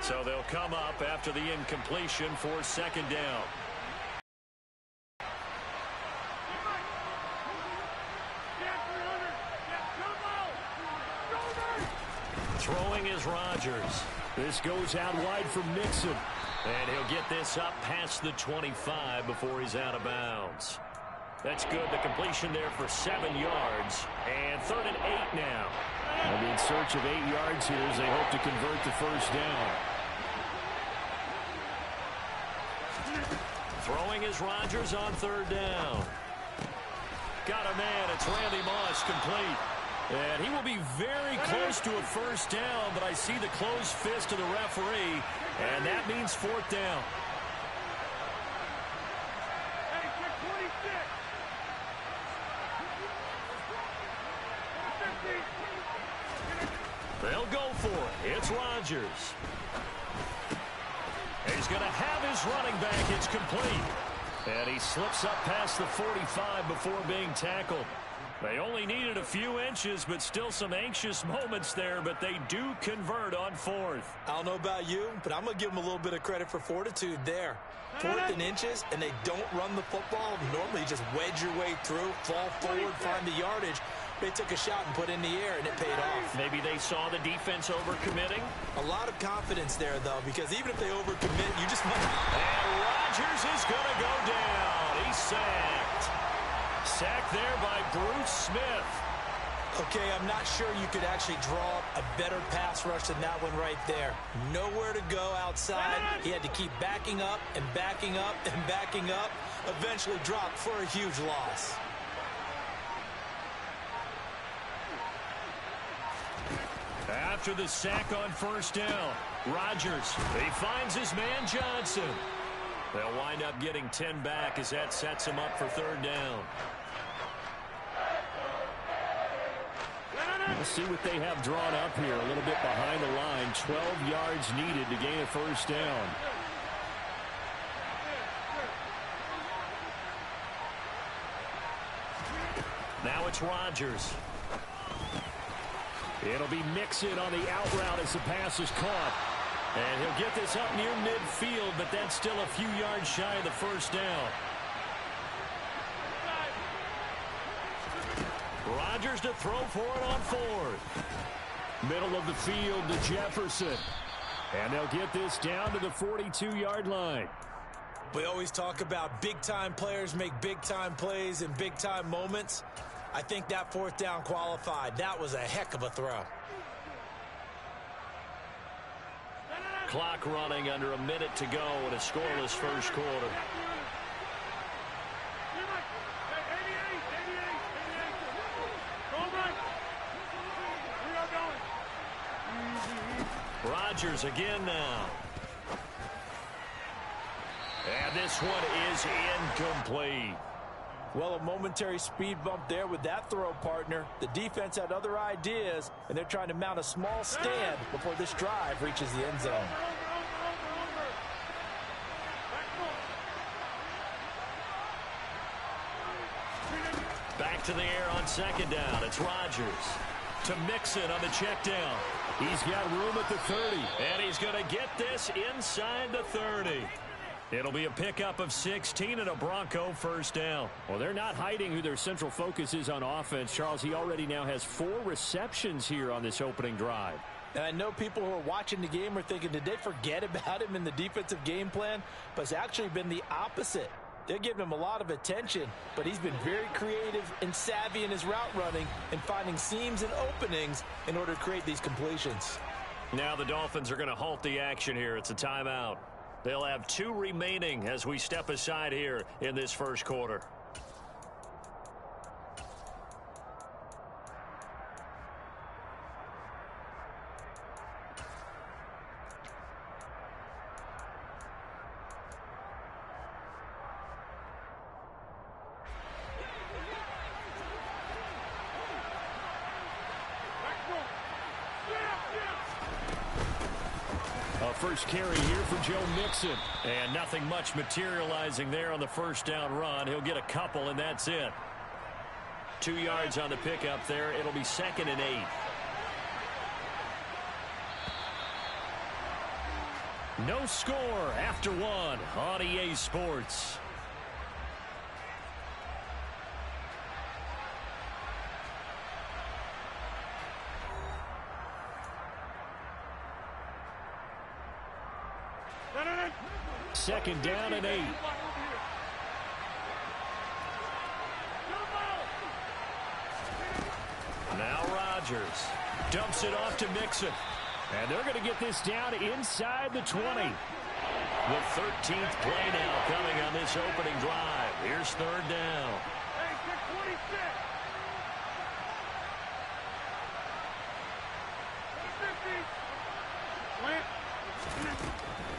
So they'll come up after the incompletion for second down. Throwing is Rodgers. This goes out wide for Mixon. And he'll get this up past the 25 before he's out of bounds. That's good. The completion there for 7 yards. And 3rd and 8 now. They'll be in search of 8 yards here as they hope to convert the first down. Throwing is Rodgers on 3rd down. Got a man. It's Randy Moss complete. And he will be very close to a first down, but I see the closed fist of the referee, and that means 4th down. They'll go for it. It's Rodgers. He's going to have his running back. It's complete. And he slips up past the 45 before being tackled. They only needed a few inches, but still some anxious moments there, but they do convert on 4th. I don't know about you, but I'm going to give them a little bit of credit for fortitude there. 4th and inches, and they don't run the football. Normally you just wedge your way through, fall forward, find the yardage. They took a shot and put it in the air, and it paid off. Maybe they saw the defense overcommitting. A lot of confidence there, though, because even if they overcommit, you just might. And Rodgers is going to go down. He's sacked. Sacked there by Bruce Smith. Okay, I'm not sure you could actually draw up a better pass rush than that one right there. Nowhere to go outside. He had to keep backing up and backing up and backing up. Eventually dropped for a huge loss. After the sack on 1st down, Rodgers, he finds his man Johnson. They'll wind up getting 10 back as that sets him up for 3rd down. Let's see what they have drawn up here. A little bit behind the line. 12 yards needed to gain a first down. Now it's Rodgers. It'll be Mixon on the out route as the pass is caught. And he'll get this up near midfield, but that's still a few yards shy of the first down. Rodgers to throw for it on 4th. Middle of the field to Jefferson. And they'll get this down to the 42-yard line. We always talk about big-time players make big-time plays in big-time moments. I think that 4th down qualified. That was a heck of a throw. Clock running under a minute to go in a scoreless first quarter. Rodgers again now. And this one is incomplete. Well, a momentary speed bump there with that throw, partner. The defense had other ideas, and they're trying to mount a small stand before this drive reaches the end zone. Back to the air on 2nd down. It's Rodgers to Mixon on the check down. He's got room at the 30, and he's going to get this inside the 30. It'll be a pickup of 16 and a Bronco first down. Well, they're not hiding who their central focus is on offense. Charles, he already now has 4 receptions here on this opening drive. And I know people who are watching the game are thinking, did they forget about him in the defensive game plan? But it's actually been the opposite. They're giving him a lot of attention, but he's been very creative and savvy in his route running and finding seams and openings in order to create these completions. Now the Dolphins are going to halt the action here. It's a timeout. They'll have 2 remaining as we step aside here in this first quarter. First carry here for Joe Mixon. And nothing much materializing there on the first down run. He'll get a couple, and that's it. 2 yards on the pickup there. It'll be 2nd and 8. No score after one on EA Sports. Second down and 8. Now Rodgers dumps it off to Mixon. And they're going to get this down inside the 20. The 13th play now coming on this opening drive. Here's third down.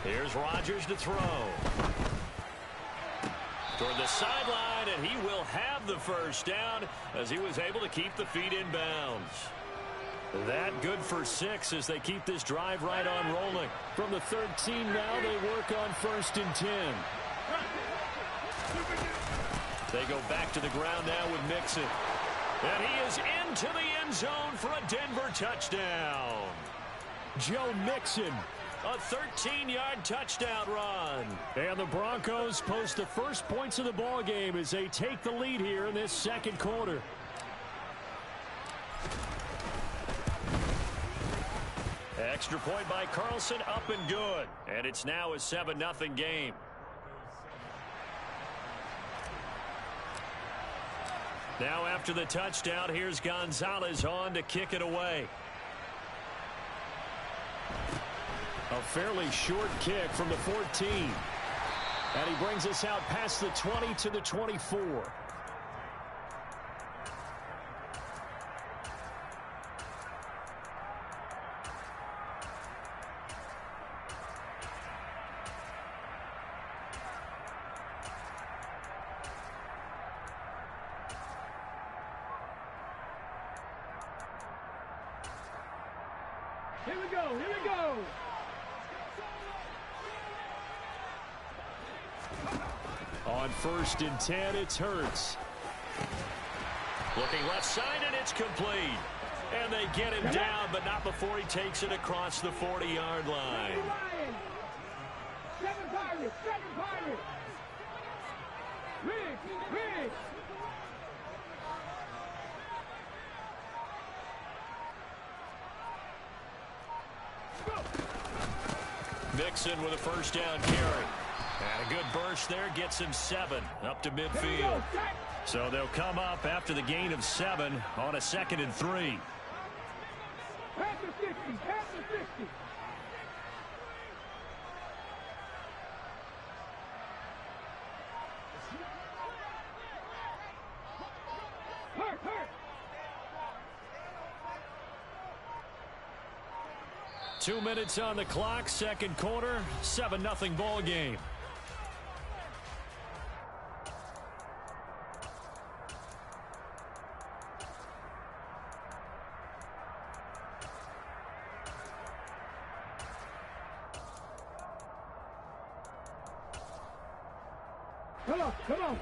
Here's Rodgers to throw. Toward the sideline, and he will have the first down as he was able to keep the feet in bounds. That good for 6 as they keep this drive right on rolling. From the 13 now, they work on 1st and 10. They go back to the ground now with Mixon. And he is into the end zone for a Denver touchdown. Joe Mixon. A 13-yard touchdown run. And the Broncos post the first points of the ball game as they take the lead here in this second quarter. Extra point by Carlson, up and good. And it's now a 7-0 game. Now after the touchdown, here's Gonzalez on to kick it away. A fairly short kick from the 14. And he brings us out past the 20 to the 24. Here we go, here we go. On 1st and 10, it's Hurts. Looking left side, and it's complete. And they get him down, but not before he takes it across the 40-yard line. Seven Pirates, Riggs. Mixon with a first down carry. And a good burst there gets him 7 up to midfield. So they'll come up after the gain of 7 on a 2nd and 3. Pass the 60, pass the 60. Hurt. 2 minutes on the clock, second quarter, 7-0 ball game. Come on.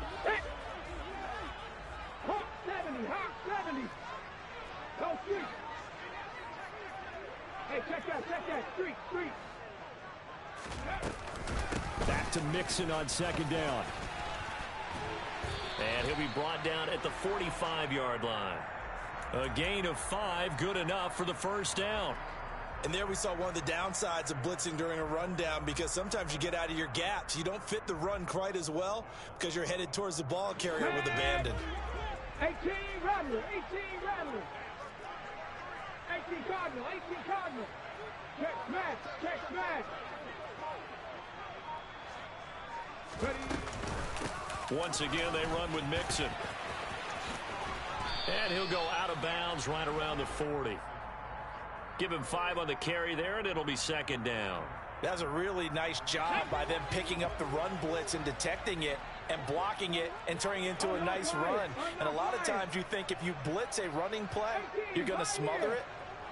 Hawk 70. Go street. Hey, check that. Street. Back to Mixon on 2nd down. And he'll be brought down at the 45-yard line. A gain of 5, good enough for the first down. And there we saw one of the downsides of blitzing during a rundown, because sometimes you get out of your gaps. You don't fit the run quite as well because you're headed towards the ball carrier with abandon. 18 Rattler. 18 Cardinal. Check smash. Ready. Once again, they run with Mixon. And he'll go out of bounds right around the 40. Give him 5 on the carry there, and it'll be 2nd down. That's a really nice job by them picking up the run blitz and detecting it and blocking it and turning it into a nice run. And a lot of times you think if you blitz a running play, you're going to smother it.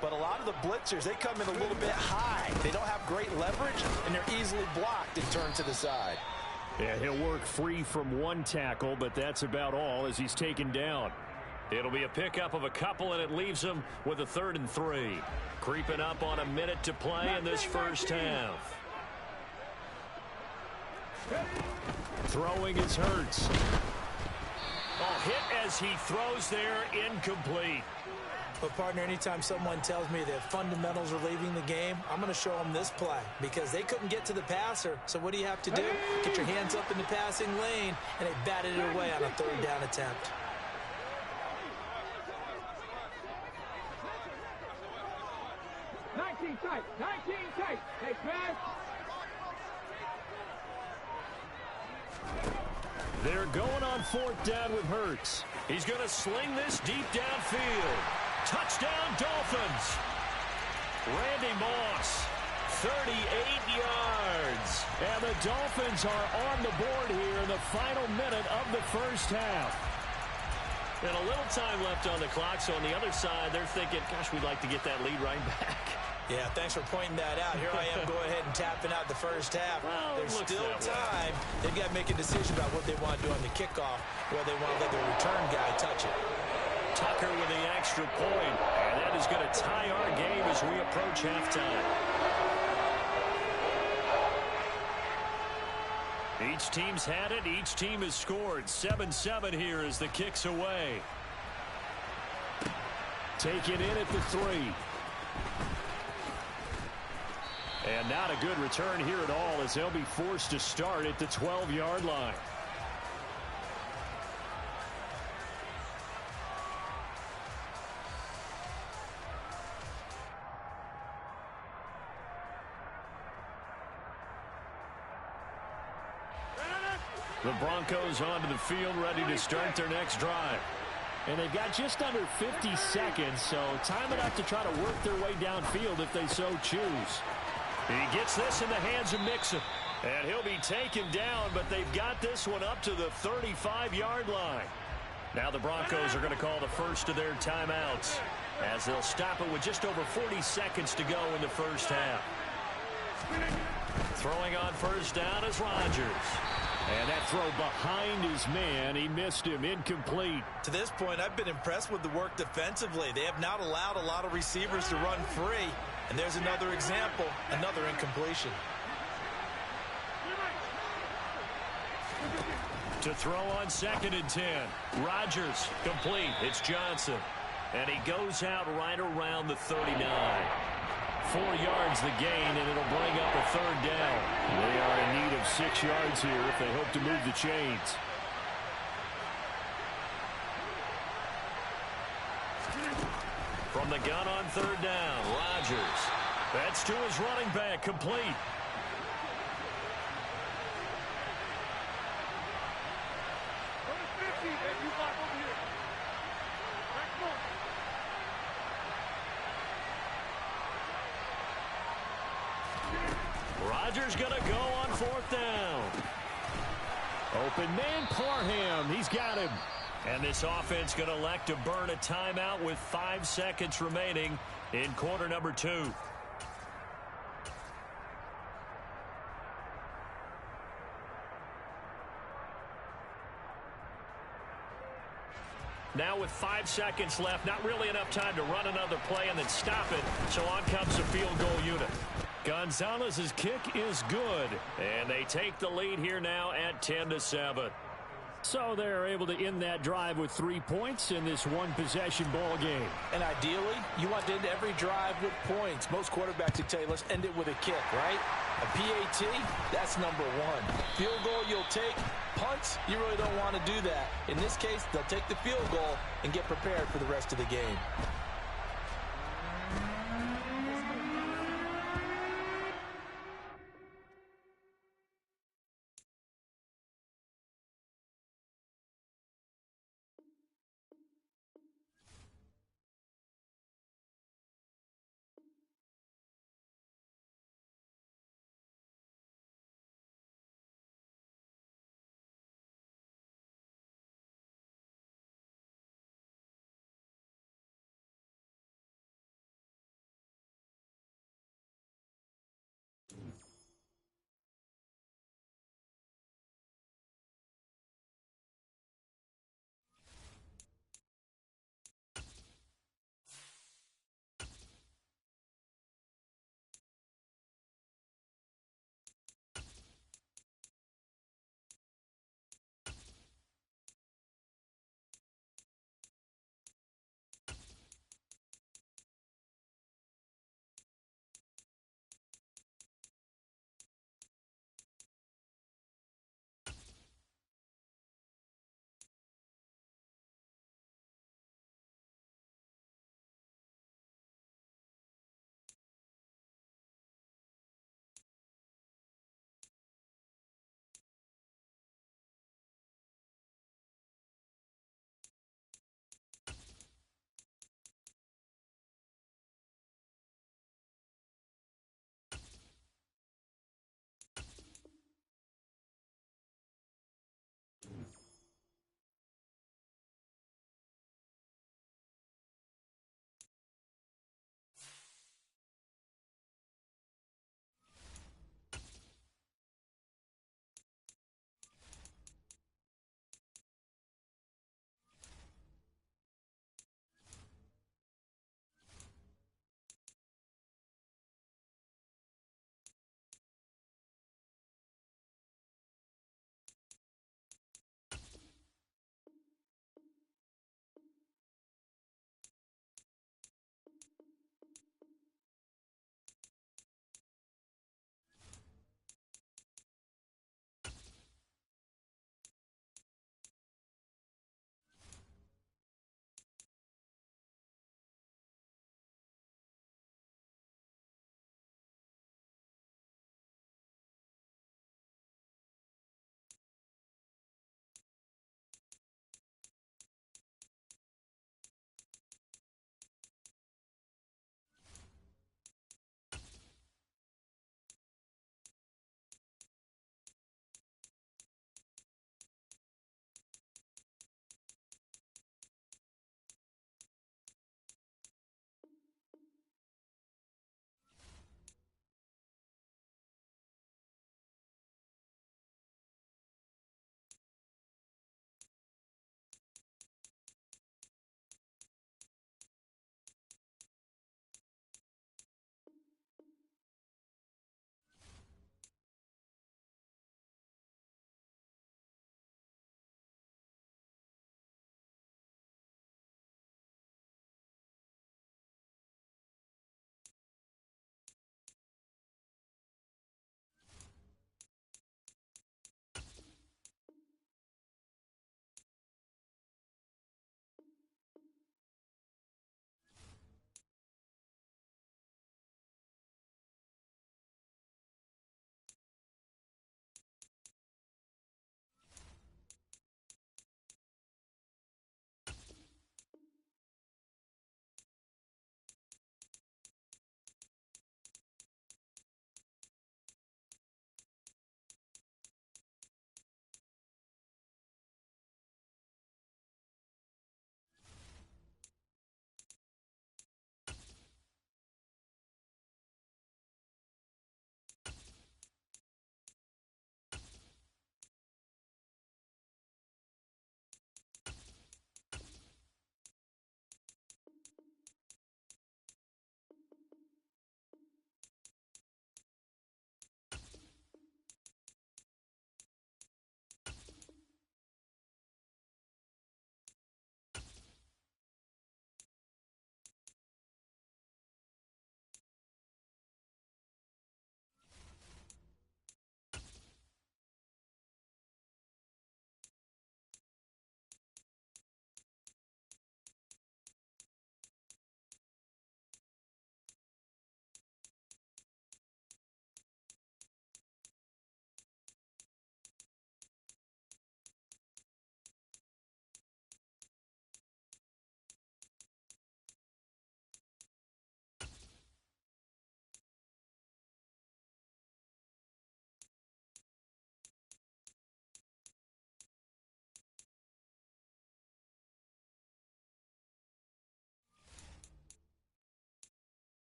But a lot of the blitzers, they come in a little bit high. They don't have great leverage, and they're easily blocked and turned to the side. Yeah, he'll work free from one tackle, but that's about all as he's taken down. It'll be a pickup of a couple, and it leaves him with a 3rd and 3. Creeping up on a minute to play in this first half. Throwing is Hurts. Oh, hit as he throws there, incomplete. But, partner, anytime someone tells me that fundamentals are leaving the game, I'm going to show them this play because they couldn't get to the passer. So what do you have to do? Get your hands up in the passing lane, and they batted it away on a third down attempt. Tight. 19 tight. Hey, pass. They're going on fourth down with Hurts. He's going to sling this deep downfield. Touchdown, Dolphins. Randy Moss, 38 yards. And the Dolphins are on the board here in the final minute of the first half. And a little time left on the clock, so on the other side, they're thinking, gosh, we'd like to get that lead right back. Yeah, thanks for pointing that out. Here I am go ahead and tapping out the first half. Well, there's still time. Way. They've got to make a decision about what they want to do on the kickoff, where they want to let their return guy touch it. Tucker with the extra point, and that is going to tie our game as we approach halftime. Each team's had it. Each team has scored. 7-7 here as the kick's away. Take it in at the 3. And not a good return here at all as they'll be forced to start at the 12-yard line. The Broncos onto the field ready to start their next drive. And they've got just under 50 seconds, so time enough to try to work their way downfield if they so choose. He gets this in the hands of Mixon. And he'll be taken down, but they've got this one up to the 35-yard line. Now the Broncos are going to call the first of their timeouts as they'll stop it with just over 40 seconds to go in the first half. Throwing on first down is Rodgers. And that throw behind his man, he missed him, incomplete. To this point, I've been impressed with the work defensively. They have not allowed a lot of receivers to run free. And there's another example, another incompletion. To throw on 2nd and 10. Rodgers complete. It's Johnson. And he goes out right around the 39. 4 yards the gain, and it'll bring up a third down. They are in need of 6 yards here if they hope to move the chains. From the gun on third down, Rodgers. That's to his running back, complete. Rodgers going to go on fourth down. Open man, Parham. He's got him. And this offense going to elect to burn a timeout with 5 seconds remaining in quarter number 2. Now with 5 seconds left, not really enough time to run another play and then stop it. So on comes the field goal unit. Gonzalez's kick is good. And they take the lead here now at 10-7. So they're able to end that drive with 3 points in this one-possession ball game. And ideally, you want to end every drive with points. Most quarterbacks would tell you, let's end it with a kick, right? A PAT, that's number 1. Field goal you'll take. Punts, you really don't want to do that. In this case, they'll take the field goal and get prepared for the rest of the game.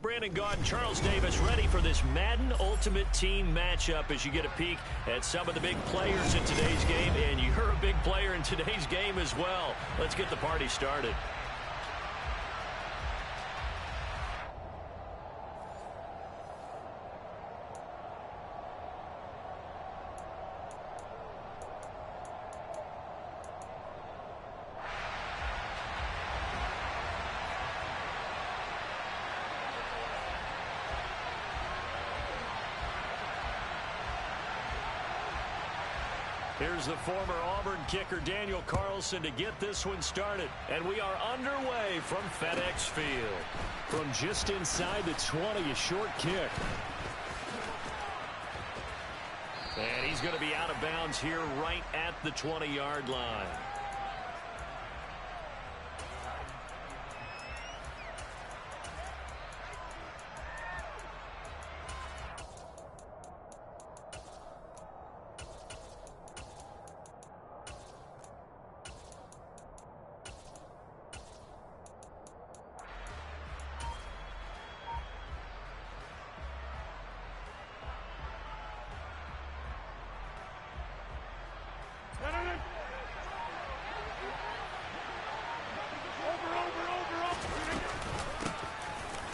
Brandon Gaudin, Charles Davis, ready for this Madden Ultimate Team matchup as you get a peek at some of the big players in today's game. And you're a big player in today's game as well. Let's get the party started. Here's the former Auburn kicker Daniel Carlson to get this one started. And we are underway from FedEx Field. From just inside the 20, a short kick. And he's going to be out of bounds here right at the 20-yard line.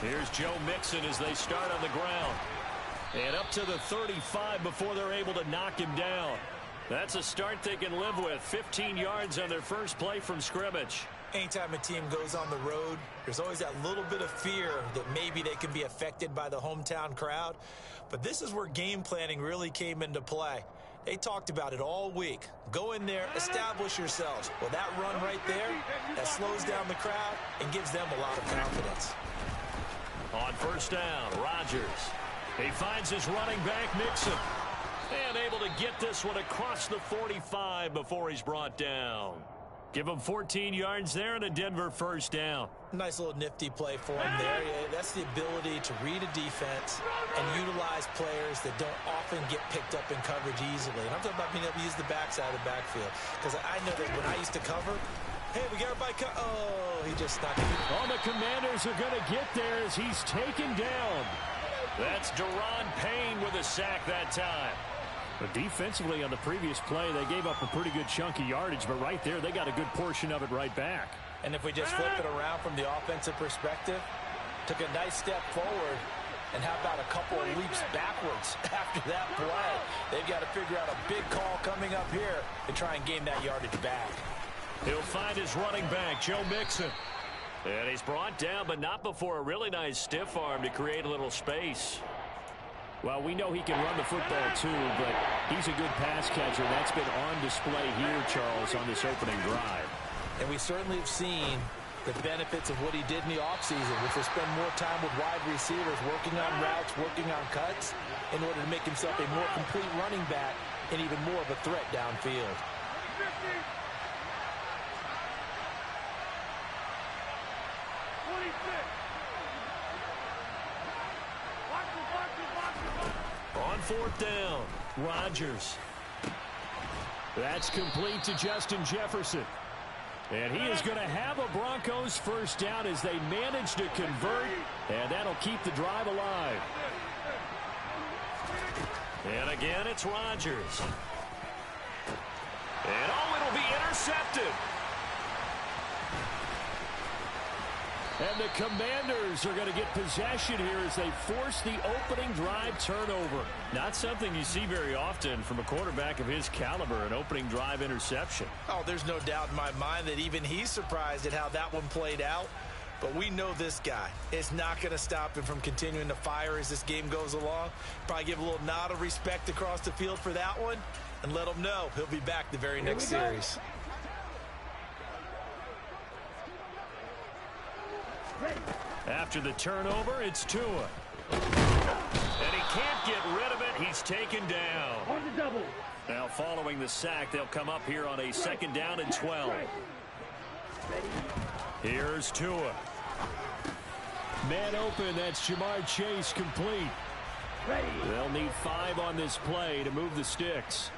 Here's Joe Mixon as they start on the ground. And up to the 35 before they're able to knock him down. That's a start they can live with. 15 yards on their first play from scrimmage. Anytime a team goes on the road, there's always that little bit of fear that maybe they can be affected by the hometown crowd. But this is where game planning really came into play. They talked about it all week. Go in there, establish yourselves. Well, that run right there, that slows down the crowd and gives them a lot of confidence. On first down, Rodgers. He finds his running back, Mixon. And able to get this one across the 45 before he's brought down. Give him 14 yards there and a Denver first down. Nice little nifty play for him there. Yeah, that's the ability to read a defense and utilize players that don't often get picked up in coverage easily. And I'm talking about being able to use the backside of the backfield. Because I know that when I used to cover, hey, we got everybody oh, he just knocked it. Oh, the Commanders are going to get there as he's taken down. That's Deron Payne with a sack that time. But defensively on the previous play, they gave up a pretty good chunk of yardage, but right there, they got a good portion of it right back. And if we just flip it around from the offensive perspective, took a nice step forward, and how about a couple of leaps backwards after that play? They've got to figure out a big call coming up here to try and gain that yardage back. He'll find his running back, Joe Mixon. And he's brought down, but not before a really nice stiff arm to create a little space. Well, we know he can run the football too, but he's a good pass catcher. That's been on display here, Charles, on this opening drive. And we certainly have seen the benefits of what he did in the offseason, which was spend more time with wide receivers, working on routes, working on cuts, in order to make himself a more complete running back and even more of a threat downfield. On fourth down, Rodgers. That's complete to Justin Jefferson. And he is going to have a Broncos first down as they manage to convert, and that'll keep the drive alive. And again, it's Rodgers. And it'll be intercepted. And the Commanders are going to get possession here as they force the opening drive turnover. Not something you see very often from a quarterback of his caliber, an opening drive interception. Oh, there's no doubt in my mind that even he's surprised at how that one played out. But we know this guy is not going to stop him from continuing to fire as this game goes along. Probably give a little nod of respect across the field for that one and let him know he'll be back the very next series. After the turnover, it's Tua. And he can't get rid of it. He's taken down. Now, following the sack, they'll come up here on a second down and 12. Here's Tua. Man open, that's Jamar Chase complete. They'll need 5 on this play to move the sticks.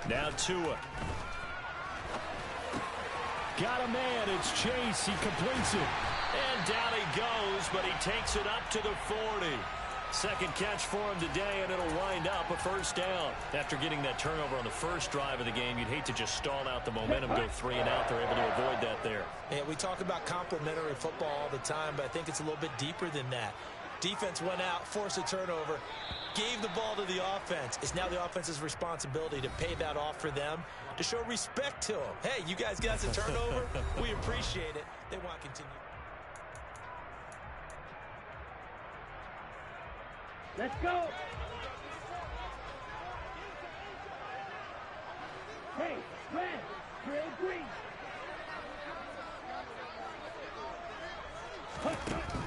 Now Tua. Got a man, it's Chase, he completes it. And And down he goes, but he takes it up to the 40. Second catch for him today, and it'll wind up a first down. After getting that turnover on the first drive of the game, you'd hate to just stall out the momentum, go 3 and out. They're able to avoid that there. Yeah, we talk about complementary football all the time, but I think it's a little bit deeper than that. Defense went out, forced a turnover, gave the ball to the offense. It's now the offense's responsibility to pay that off for them, to show respect to them. Hey, you guys got a turnover? We appreciate it. They want to continue. Let's go. Hey, red, trail green.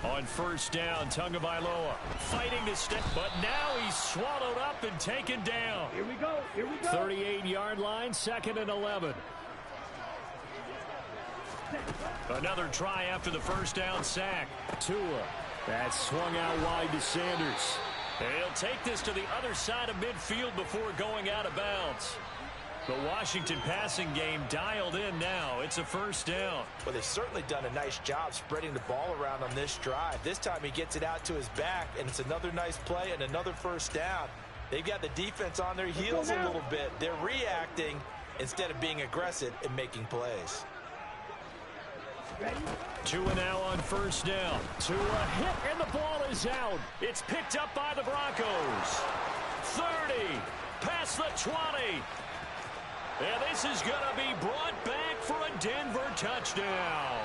On first down, Tagovailoa fighting to step, but now he's swallowed up and taken down. Here we go. Here we go. 38-yard line, 2nd and 11. Another try after the first down sack. Tua. That swung out wide to Sanders. He'll take this to the other side of midfield before going out of bounds. The Washington passing game dialed in now. It's a first down. Well, they've certainly done a nice job spreading the ball around on this drive. This time he gets it out to his back, and it's another nice play and another first down. They've got the defense on their heels a little bit. They're reacting instead of being aggressive and making plays. Tua now on first down. Tua hit, and the ball is out. It's picked up by the Broncos. 30, past the 20. And this is going to be brought back for a Denver touchdown.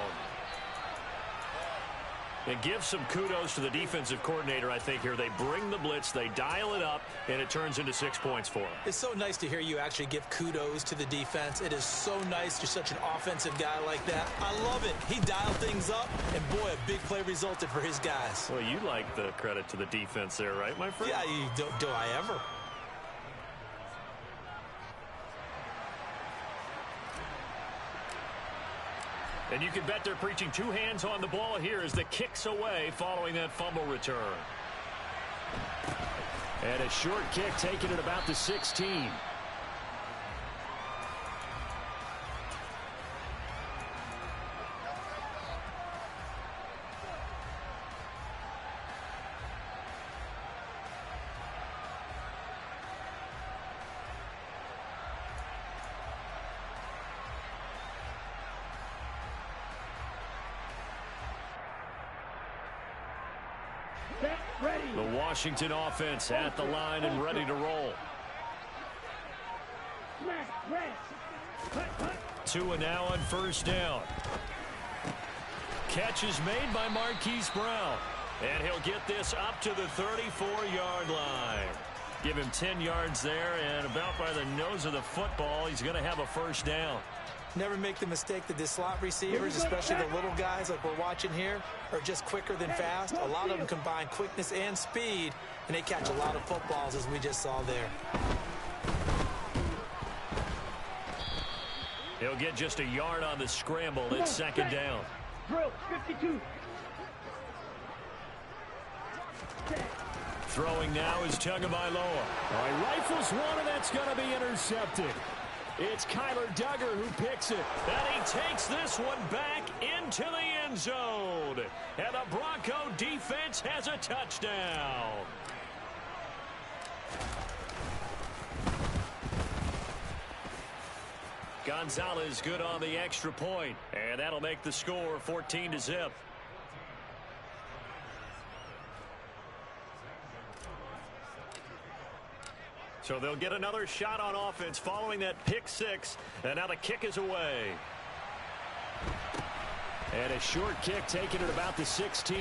And give some kudos to the defensive coordinator, I think, here. They bring the blitz, they dial it up, and it turns into 6 points for them. It's so nice to hear you actually give kudos to the defense. It is so nice. You're such an offensive guy like that. I love it. He dialed things up, and boy, a big play resulted for his guys. Well, you like the credit to the defense there, right, my friend? Yeah, do I ever? And you can bet they're preaching 2 hands on the ball here as the kick's away following that fumble return. And a short kick taken at about the 16. The Washington offense at the line and ready to roll. Tua now on first down. Catch is made by Marquise Brown. And he'll get this up to the 34-yard line. Give him 10 yards there, and about by the nose of the football, he's going to have a first down. Never make the mistake that the slot receivers, especially the little guys like we're watching here, are just quicker than fast. A lot of them combine quickness and speed, and they catch a lot of footballs, as we just saw there. He'll get just a yard on the scramble. It's second down. Drill, 52. Throwing now is Tagovailoa. All right, rifles one, and that's going to be intercepted. It's Kyler Duggar who picks it. And he takes this one back into the end zone. And the Bronco defense has a touchdown. Gonzalez good on the extra point. And that'll make the score 14-0. So they'll get another shot on offense following that pick six. And now the kick is away. And a short kick taken at about the 16.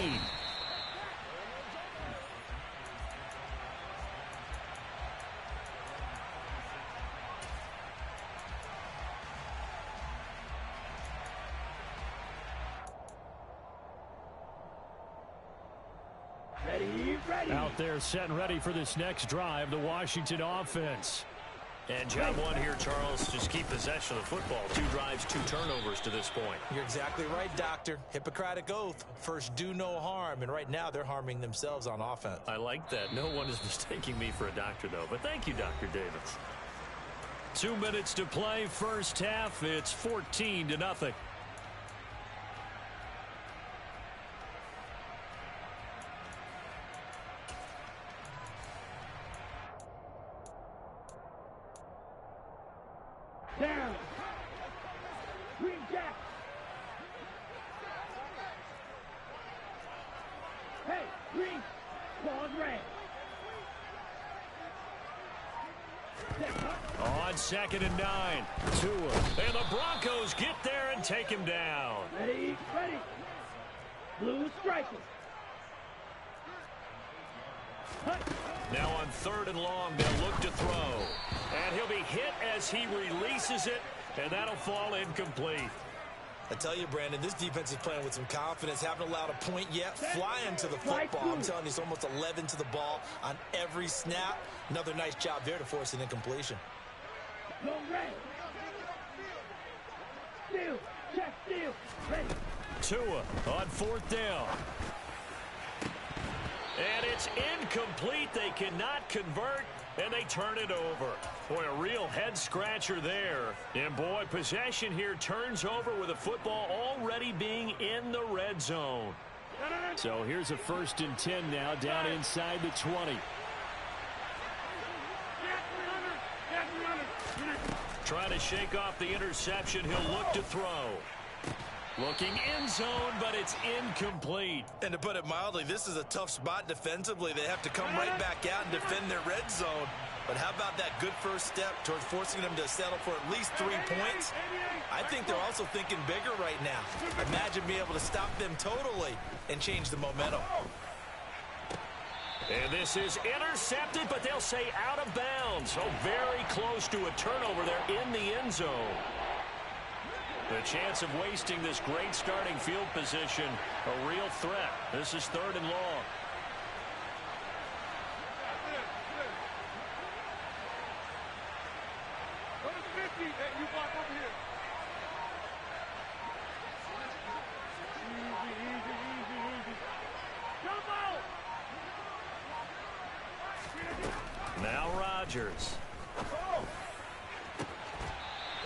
Out there set and ready for this next drive, the Washington offense. And job one here, Charles, just keep possession of the football. 2 drives, 2 turnovers to this point. You're exactly right, Doctor. Hippocratic oath. First, do no harm. And right now, they're harming themselves on offense. I like that. No one is mistaking me for a doctor, though. But thank you, Dr. Davis. 2 minutes to play, first half. It's 14-0. on 2nd and 9. Tua. And the Broncos get there and take him down. Ready, ready. Blue striker. Now on 3rd and long, they'll look to throw. And he'll be hit as he releases it, and that'll fall incomplete. I tell you, Brandon, this defense is playing with some confidence. Haven't allowed a point yet. Flying to the football. I'm telling you, it's almost 11 to the ball on every snap. Another nice job there to force an incompletion. Go red. Steal. Check steal. Ready. Tua on 4th down. And it's incomplete. They cannot convert, and they turn it over. Boy, a real head-scratcher there. And, boy, possession here turns over with the football already being in the red zone. So here's a 1st and 10 now, down inside the 20. Trying to shake off the interception. He'll look to throw. Looking end zone, but it's incomplete. And to put it mildly, this is a tough spot defensively. They have to come right back out and defend their red zone. But how about that good first step towards forcing them to settle for at least 3 points? I think they're also thinking bigger right now. Imagine being able to stop them totally and change the momentum. And this is intercepted, but they'll say out of bounds. So very close to a turnover there in the end zone. The chance of wasting this great starting field position, a real threat. This is 3rd and long. Go to 50. Hey, you walk over here. Easy, easy, easy, easy. Jump out. Now Rodgers.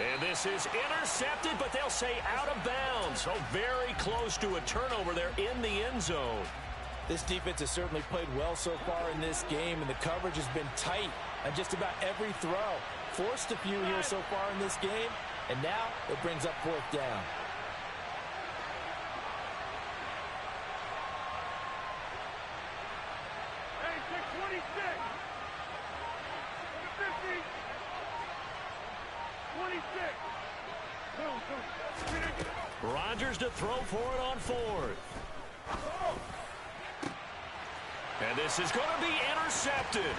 And this is intercepted, but they'll say out of bounds. So very close to a turnover there in the end zone. This defense has certainly played well so far in this game, and the coverage has been tight on just about every throw. Forced a few here so far in this game, and now it brings up 4th down. Hey, check 26. Go to 50. 26. Go. Rodgers to throw for it on 4th. And this is going to be intercepted.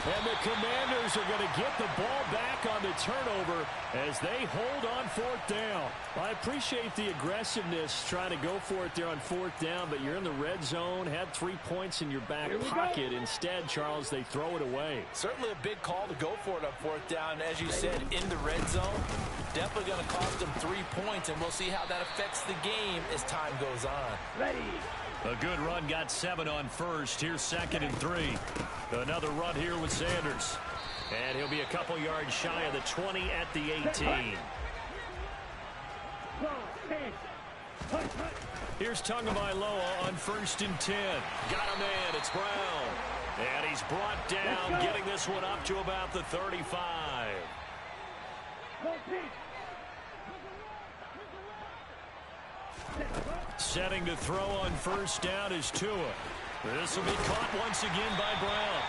And the Commanders are going to get the ball back on the turnover as they hold on 4th down. I appreciate the aggressiveness trying to go for it there on 4th down, but you're in the red zone, had 3 points in your back pocket. Instead, Charles, they throw it away. Certainly a big call to go for it on 4th down. As you said, in the red zone, definitely going to cost them 3 points, and we'll see how that affects the game as time goes on. Ready. A good run, got 7 on 1st. Here's 2nd and 3. Another run here with Sanders. And he'll be a couple yards shy of the 20 at the 18. Here's Tagovailoa on 1st and 10. Got a man, it's Brown. And he's brought down, getting this one up to about the 35. Setting to throw on 1st down is Tua. This will be caught once again by Brown.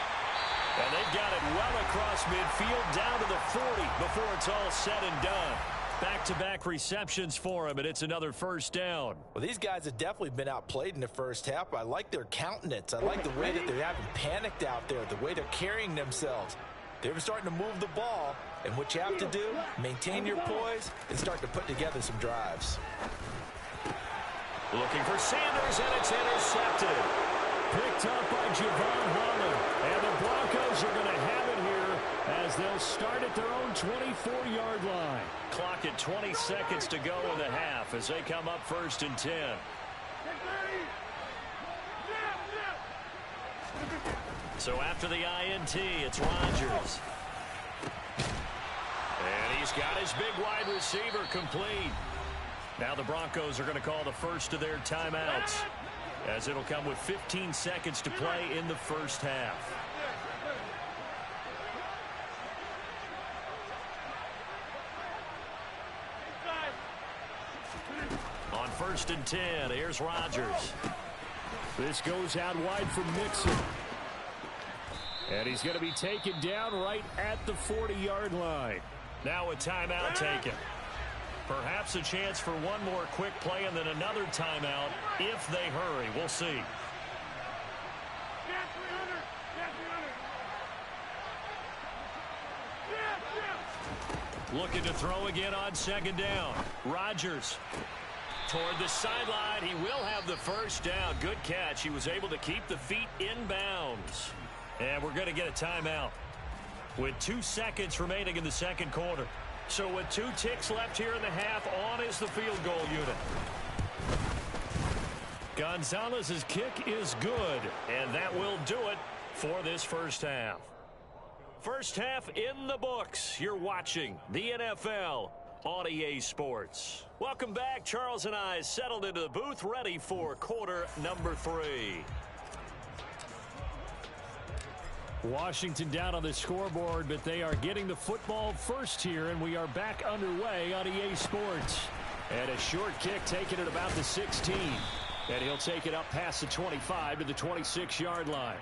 And they've got it well across midfield down to the 40 before it's all said and done. Back-to-back receptions for him, and it's another 1st down. Well, these guys have definitely been outplayed in the first half. I like their countenance. I like the way that they haven't panicked out there, the way they're carrying themselves. They're starting to move the ball, and what you have to do, maintain your poise and start to put together some drives. Looking for Sanders, and it's intercepted. Picked up by Javon Holland. And the Broncos are going to have it here as they'll start at their own 24-yard line. Clock at 20 seconds to go in the half as they come up 1st and 10. So after the INT, it's Rodgers. And he's got his big wide receiver complete. Now the Broncos are going to call the first of their timeouts, as it'll come with 15 seconds to play in the first half. On 1st and 10, here's Rodgers. This goes out wide for Mixon. And he's going to be taken down right at the 40-yard line. Now a timeout taken. Perhaps a chance for one more quick play and then another timeout if they hurry. We'll see. Looking to throw again on second down. Rodgers toward the sideline. He will have the first down. Good catch. He was able to keep the feet in bounds. And we're going to get a timeout with 2 seconds remaining in the second quarter. So with 2 ticks left here in the half, on is the field goal unit. Gonzalez's kick is good, and that will do it for this first half. First half in the books. You're watching the NFL on EA Sports. Welcome back. Charles and I settled into the booth, ready for quarter number 3. Washington down on the scoreboard, but they are getting the football first here, and we are back underway on EA Sports. And a short kick taken at about the 16. And he'll take it up past the 25 to the 26-yard line.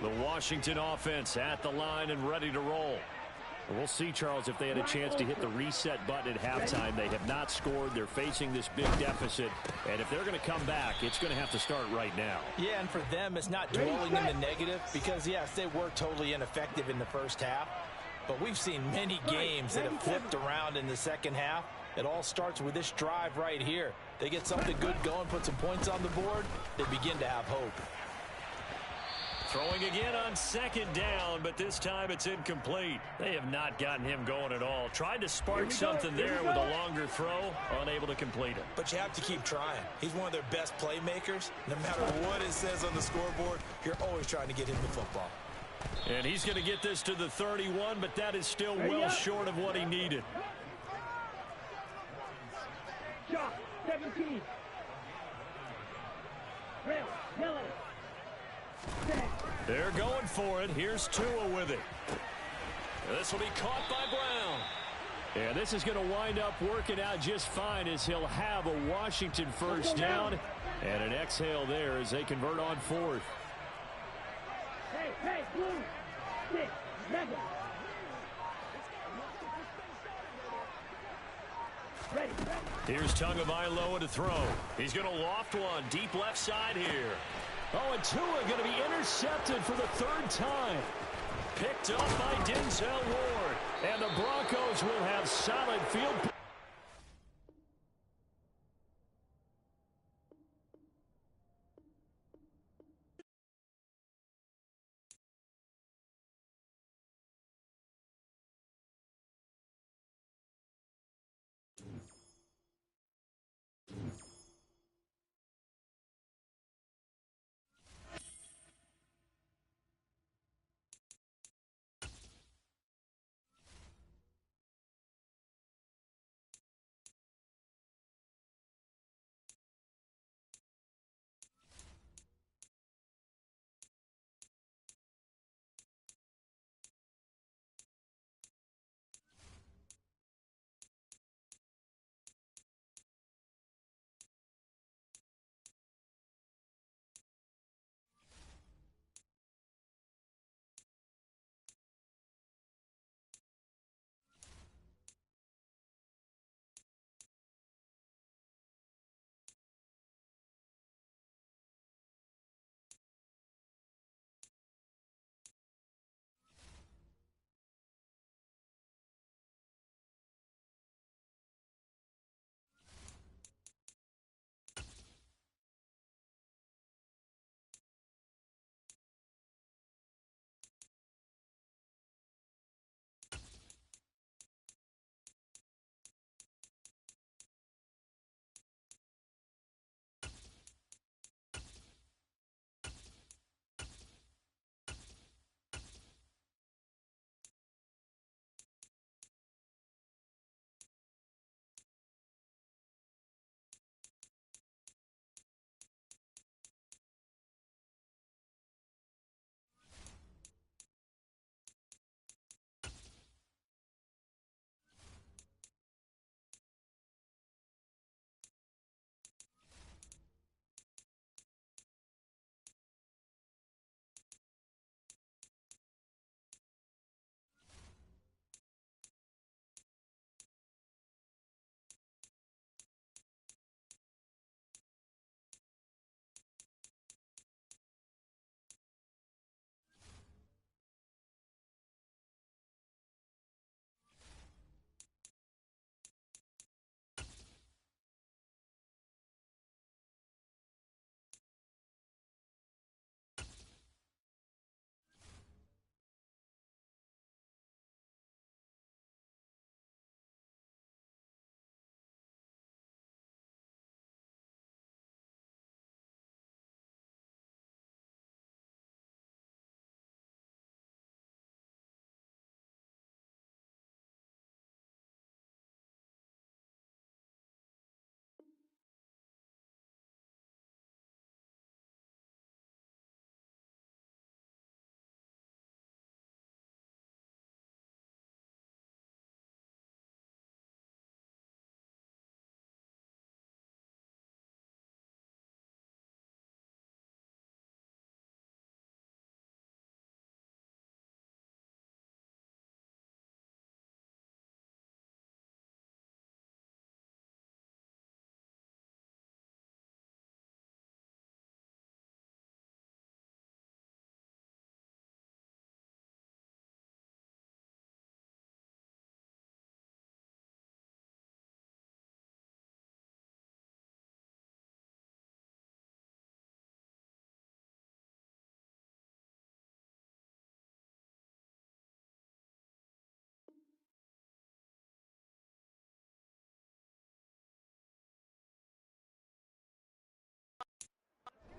The Washington offense at the line and ready to roll. We'll see, Charles, if they had a chance to hit the reset button at halftime. They have not scored. They're facing this big deficit. And if they're going to come back, it's going to have to start right now. Yeah, and for them, it's not dwelling in the negative because, yes, they were totally ineffective in the first half. But we've seen many games that have flipped around in the second half. It all starts with this drive right here. They get something good going, put some points on the board, they begin to have hope. Throwing again on second down, but this time it's incomplete. They have not gotten him going at all. Tried to spark something there with a longer throw, unable to complete it. But you have to keep trying. He's one of their best playmakers. No matter what it says on the scoreboard, you're always trying to get him the football. And he's going to get this to the 31, but that is still well short of what he needed. Shot, 17. Rail, yellow. They're going for it. Here's Tua with it. This will be caught by Brown. Yeah, this is going to wind up working out just fine as he'll have a Washington first down. And an exhale there as they convert on fourth. Hey, blue, 6, 7. Ready. Here's Tagovailoa to throw. He's going to loft one deep left side here. Oh, and Tua going to be intercepted for the third time. Picked up by Denzel Ward. And the Broncos will have solid field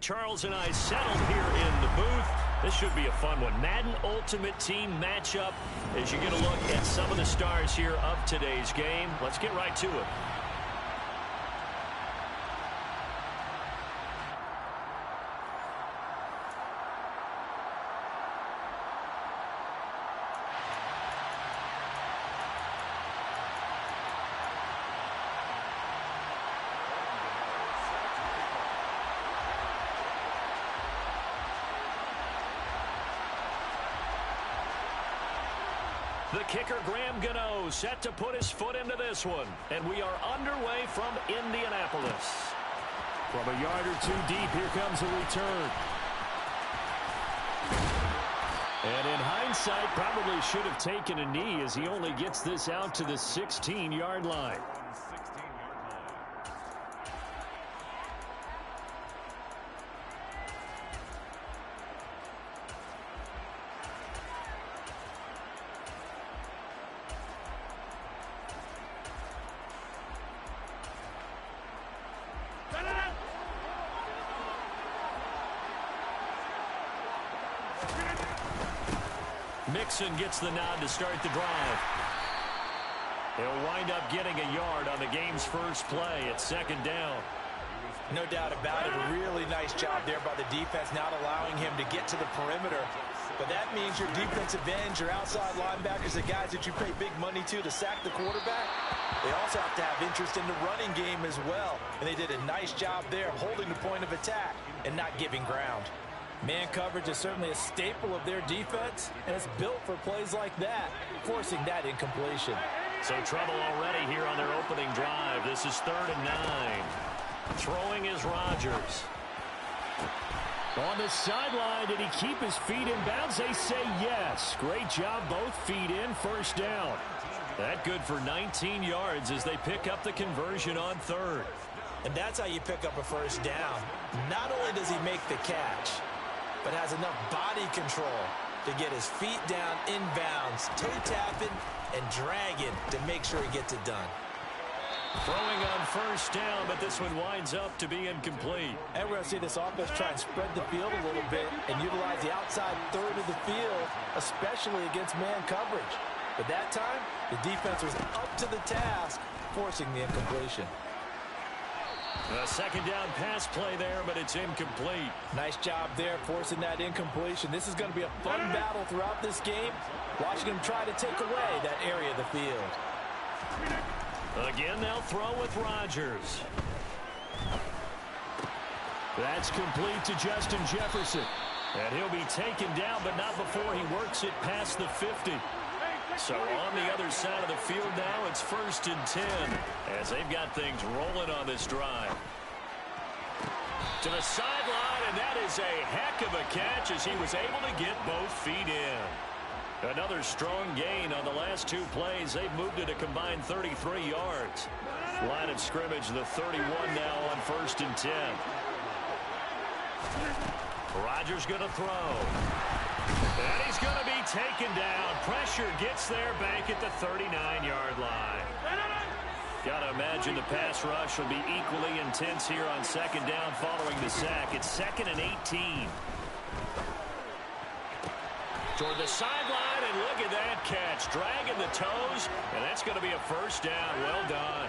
Charles and I settled here in the booth. This should be a fun one. Madden Ultimate Team matchup as you get a look at some of the stars here of today's game. Let's get right to it. The kicker, Graham Gano, set to put his foot into this one. And we are underway from Indianapolis. From a yard or two deep, here comes a return. And in hindsight, probably should have taken a knee as he only gets this out to the 16-yard line. Mixon gets the nod to start the drive. He'll wind up getting a yard on the game's first play at second down. No doubt about it. A really nice job there by the defense, not allowing him to get to the perimeter. But that means your defensive ends, your outside linebackers, the guys that you pay big money to sack the quarterback, they also have to have interest in the running game as well. And they did a nice job there of holding the point of attack and not giving ground. Man coverage is certainly a staple of their defense, and it's built for plays like that, forcing that incompletion. So trouble already here on their opening drive. This is 3rd and 9. Throwing is Rodgers. On the sideline, did he keep his feet in bounds? They say yes. Great job, both feet in, first down. That good for 19 yards as they pick up the conversion on 3rd. And that's how you pick up a first down. Not only does he make the catch, but has enough body control to get his feet down inbounds, toe tapping and dragging to make sure he gets it done. Throwing on first down, but this one winds up to be incomplete. And we're going to see this offense try and spread the field a little bit and utilize the outside third of the field, especially against man coverage. But that time, the defense was up to the task, forcing the incompletion. A second down pass play there, but it's incomplete. Nice job there forcing that incompletion. This is going to be a fun battle throughout this game, watching him try to take away that area of the field. Again, they'll throw with Rodgers. That's complete to Justin Jefferson. And he'll be taken down, but not before he works it past the 50. So on the other side of the field now, it's 1st and 10 as they've got things rolling on this drive. To the sideline, and that is a heck of a catch as he was able to get both feet in. Another strong gain on the last 2 plays. They've moved it a combined 33 yards. Line of scrimmage, the 31 now on 1st and 10. Rodgers going to throw. And he's going to be taken down. Pressure gets there back at the 39-yard line. Got to imagine the pass rush will be equally intense here on second down following the sack. It's 2nd and 18. Toward the sideline, and look at that catch. Dragging the toes, and that's going to be a first down. Well done.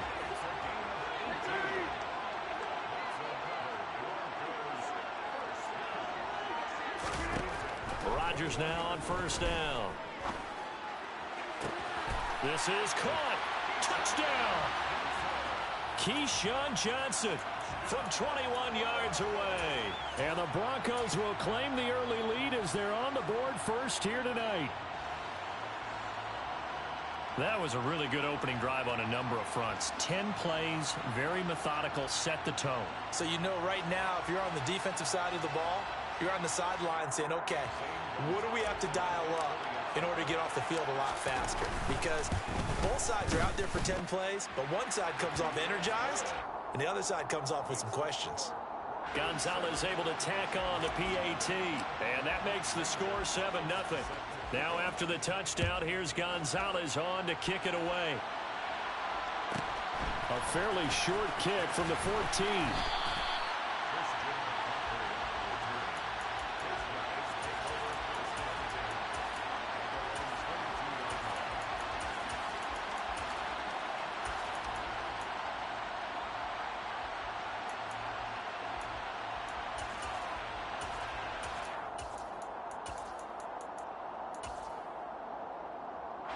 Rodgers now on first down. This is caught. Touchdown. Keyshawn Johnson from 21 yards away. And the Broncos will claim the early lead as they're on the board first here tonight. That was a really good opening drive on a number of fronts. 10 plays, very methodical, set the tone. So you know right now, if you're on the defensive side of the ball, you're on the sideline saying, okay, what do we have to dial up in order to get off the field a lot faster? Because both sides are out there for 10 plays, but one side comes off energized, and the other side comes off with some questions. Gonzalez able to tack on the PAT, and that makes the score 7-0. Now after the touchdown, here's Gonzalez on to kick it away. A fairly short kick from the 14.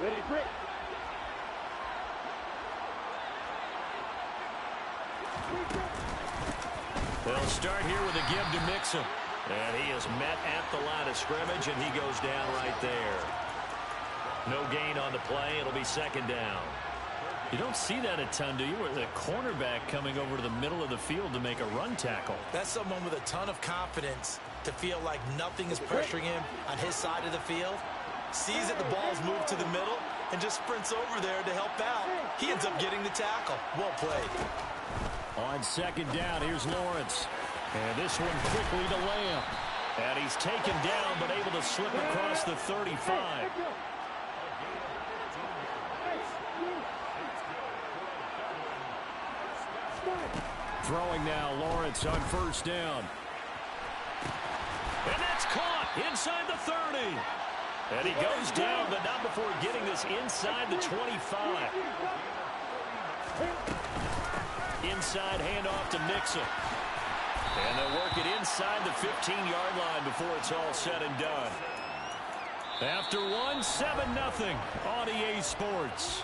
Ready, break. They'll start here with a give to Mixon. And he is met at the line of scrimmage, and he goes down right there. No gain on the play. It'll be second down. You don't see that a ton, do you? With a cornerback coming over to the middle of the field to make a run tackle. That's someone with a ton of confidence to feel like nothing is pressuring him on his side of the field. Sees that the ball's moved to the middle and just sprints over there to help out. He ends up getting the tackle. Well played. On second down, here's Lawrence. And this one quickly to Lamb. And he's taken down but able to slip across the 35. Throwing now, Lawrence on first down. And that's caught inside the 30. And he goes down, but not before getting this inside the 25. Inside handoff to Mixon. And they'll work it inside the 15-yard line before it's all said and done. After one, 7-0 on EA Sports.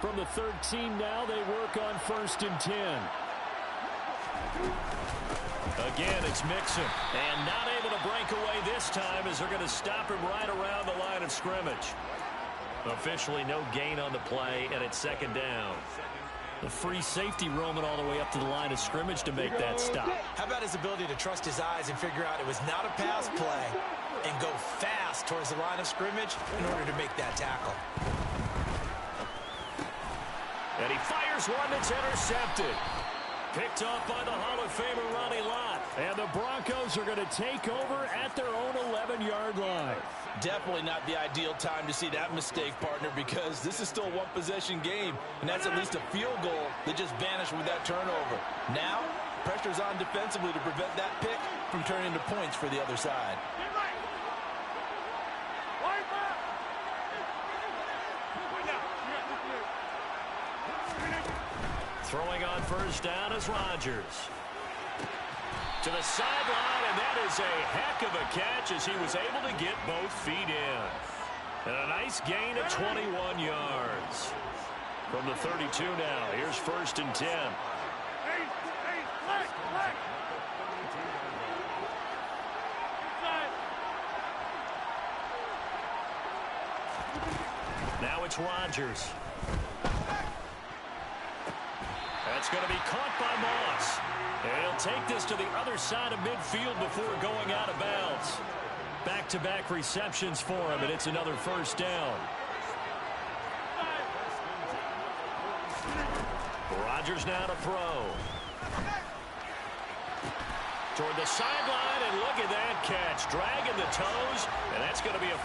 From the 13 now, they work on 1st and 10. Again, it's Mixon. And not able to break away this time as they're going to stop him right around the line of scrimmage. Officially no gain on the play, and it's second down. The free safety roaming all the way up to the line of scrimmage to make that stop. How about his ability to trust his eyes and figure out it was not a pass play and go fast towards the line of scrimmage in order to make that tackle. And he fires one that's intercepted. Picked off by the Hall of Famer Ronnie Lott. And the Broncos are going to take over at their own 11-yard line. Definitely not the ideal time to see that mistake, partner, because this is still a one-possession game, and that's at least a field goal that just vanished with that turnover. Now, pressure's on defensively to prevent that pick from turning into points for the other side. Throwing on first down is Rodgers. To the sideline, and that is a heck of a catch as he was able to get both feet in. And a nice gain of 21 yards. From the 32 now, here's 1st and 10. Now it's Rodgers. That's going to be caught by Moss. And he'll take this to the other side of midfield before going out of bounds. Back-to-back receptions for him, and it's another first down. Rodgers now to throw. Toward the sideline, and look at that catch. Dragging the toes, and that's going to be a...